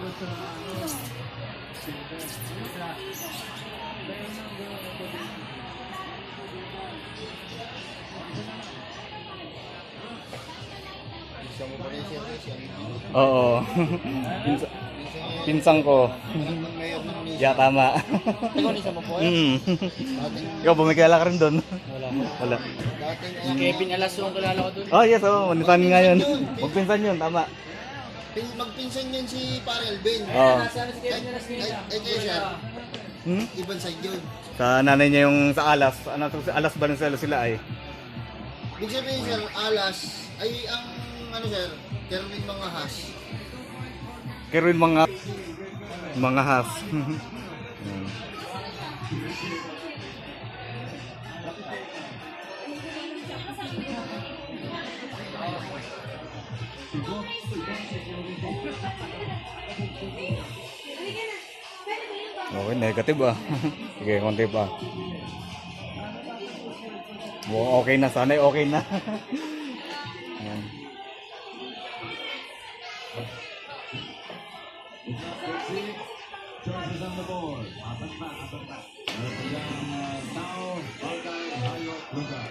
Gusto mo ba rin siya? Oo. Pinsang ko. Mayor ng Nisa. Yeah, tama. Ikaw Nisa mo po? Ikaw, bumikala ka rin doon. Wala. Dating Kevin Alasong kilala ko dun. Oh, yes, oh. Manitan nga yun. Magpinsan yun, tama. magpinsan yan si Parel Ben. Oo. Nasaan si Kevin Alasong? Ay kayo siya. Ibang side yun. Sa nanay niya yung sa Alas. Ano, sa Alas Valenzuela sila ay. Ibig sabihin sir, Alas ay ang ano sir, Kerwin mga has. Kerwin mga has. Okay, negative ah. Sige, konti pa. Wow, okay na. Sana okay na. Ayan. Charges on the board. Apat pa. Tao, Bagay, Hayok, Lugar.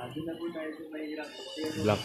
Doon na po tayo sa mahirap. Black.